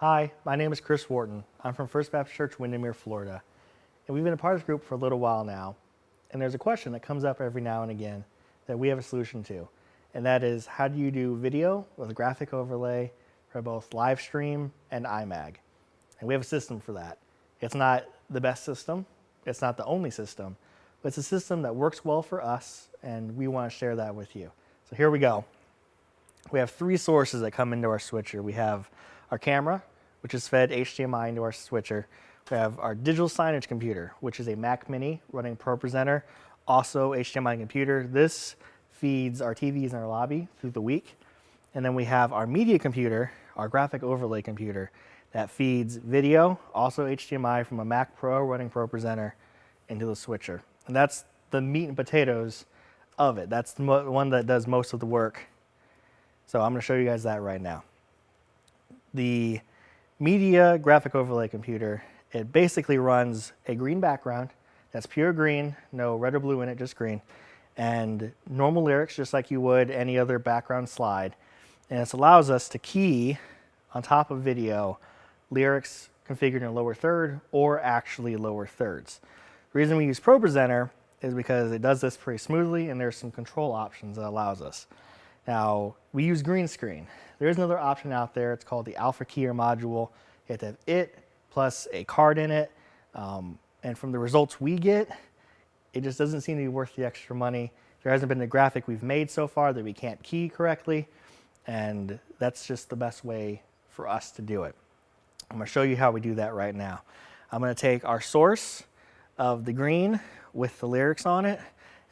Hi, my name is Chris Wharton. I'm from First Baptist Church, Windermere, Florida. And we've been a part of this group for a little while now. And there's a question that comes up every now and again that we have a solution to. And that is, how do you do video with a graphic overlay for both live stream and IMAG? And we have a system for that. It's not the best system. It's not the only system. But it's a system that works well for us, and we want to share that with you. So here we go. We have three sources that come into our switcher. We have our camera, which is fed HDMI into our switcher. We have our digital signage computer, which is a Mac Mini running ProPresenter, also HDMI computer. This feeds our TVs in our lobby through the week. And then we have our media computer, our graphic overlay computer, that feeds video, also HDMI from a Mac Pro running ProPresenter into the switcher. And that's the meat and potatoes of it. That's the one that does most of the work. So I'm going to show you guys that right now. The media graphic overlay computer, it basically runs a green background that's pure green, no red or blue in it, just green, and normal lyrics just like you would any other background slide. And this allows us to key on top of video lyrics configured in lower third or actually lower thirds. The reason we use ProPresenter is because it does this pretty smoothly, and there's some control options that allows us. Now, we use green screen. There's another option out there. It's called the Alpha Keyer module. You have to have it plus a card in it. And from the results we get, it just doesn't seem to be worth the extra money. There hasn't been a graphic we've made so far that we can't key correctly. And that's just the best way for us to do it. I'm going to show you how we do that right now. I'm going to take our source of the green with the lyrics on it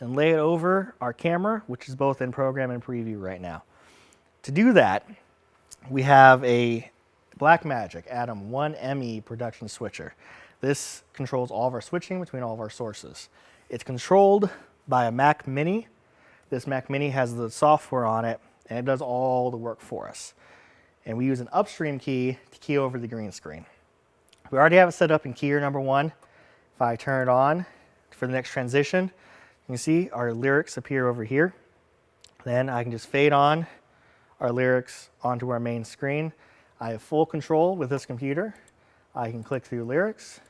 and lay it over our camera, which is both in program and preview right now. To do that, we have a Blackmagic Atom 1ME production switcher. This controls all of our switching between all of our sources. It's controlled by a Mac Mini. This Mac Mini has the software on it, and it does all the work for us. And we use an upstream key to key over the green screen. We already have it set up in keyer number 1. If I turn it on for the next transition, you can see our lyrics appear over here. Then I can just fade on our lyrics onto our main screen. I have full control with this computer. I can click through lyrics,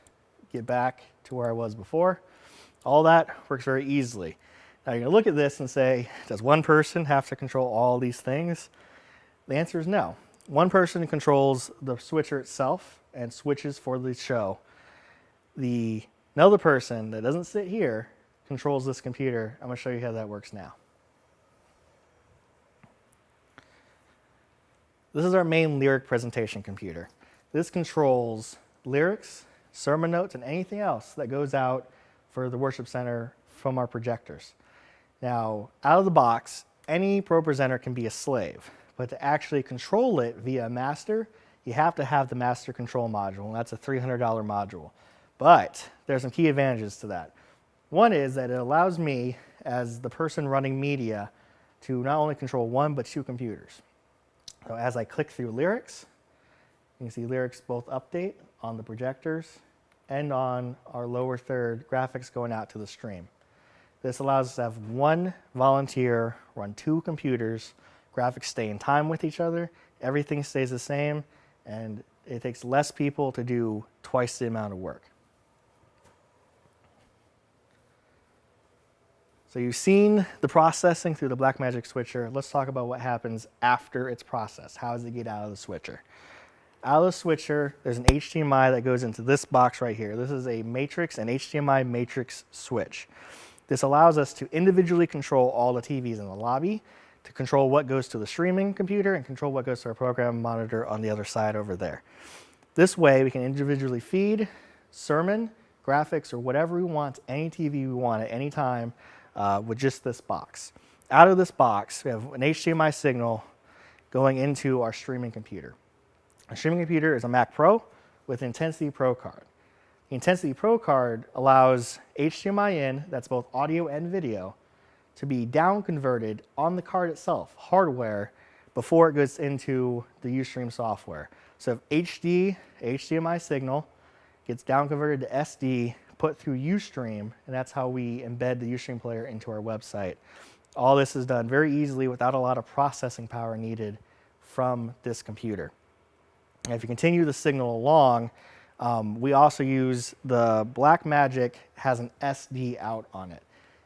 get back to where I was before. All that works very easily. Now you're going to look at this and say, does one person have to control all these things? The answer is no. One person controls the switcher itself and switches for the show. Another person that doesn't sit here controls this computer. I'm going to show you how that works now. This is our main lyric presentation computer. This controls lyrics, sermon notes, and anything else that goes out for the worship center from our projectors. Now, out of the box, any ProPresenter can be a slave, but to actually control it via a master, you have to have the master control module, and that's a $300 module. But there's some key advantages to that. One is that it allows me, as the person running media, to not only control one, but two computers. So as I click through lyrics, you can see lyrics both update on the projectors and on our lower third graphics going out to the stream. This allows us to have one volunteer run two computers, graphics stay in time with each other, everything stays the same, and it takes less people to do twice the amount of work. So you've seen the processing through the Blackmagic switcher. Let's talk about what happens after it's processed. How does it get out of the switcher? Out of the switcher, there's an HDMI that goes into this box right here. This is a Matrix, an HDMI Matrix switch. This allows us to individually control all the TVs in the lobby, to control what goes to the streaming computer, and control what goes to our program monitor on the other side over there. This way, we can individually feed sermon, graphics, or whatever we want, any TV we want at any time, with just this box. Out of this box, we have an HDMI signal going into our streaming computer. Our streaming computer is a Mac Pro with Intensity Pro card. The Intensity Pro card allows HDMI in, that's both audio and video, to be down converted on the card itself, hardware, before it goes into the Ustream software. So if HDMI signal gets down converted to SD, put through Ustream, and that's how we embed the Ustream player into our website. All this is done very easily without a lot of processing power needed from this computer. And if you continue the signal along, we also use the Blackmagic has an SD out on it.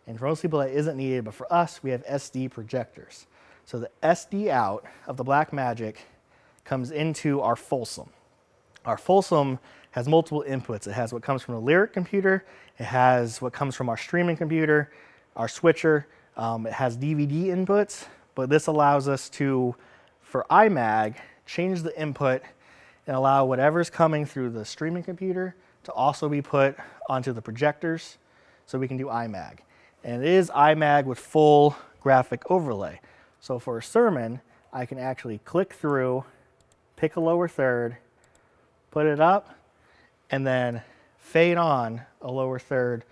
And for most people that isn't needed, but for us, we have SD projectors. So the SD out of the Blackmagic comes into our Folsom. Our Folsom has multiple inputs. It has what comes from the Lyric computer. It has what comes from our streaming computer, our switcher. It has DVD inputs, but this allows us to, for IMAG, change the input and allow whatever's coming through the streaming computer to also be put onto the projectors so we can do IMAG. And it is IMAG with full graphic overlay. So for a sermon, I can actually click through, pick a lower third, put it up, and then fade on a lower third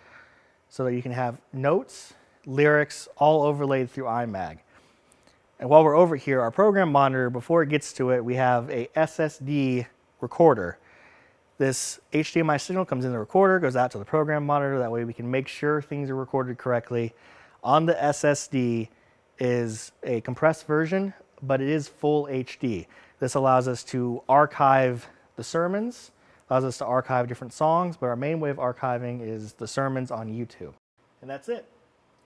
so that you can have notes, lyrics, all overlaid through IMAG. And while we're over here, our program monitor, before it gets to it, we have a SSD recorder. This HDMI signal comes in the recorder, goes out to the program monitor. That way we can make sure things are recorded correctly. On the SSD is a compressed version, but it is full HD. This allows us to archive the sermons, allows us to archive different songs, but our main way of archiving is the sermons on YouTube. And that's it.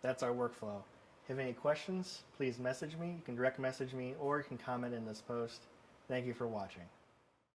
That's our workflow. If you have any questions, please message me. You can direct message me or you can comment in this post. Thank you for watching.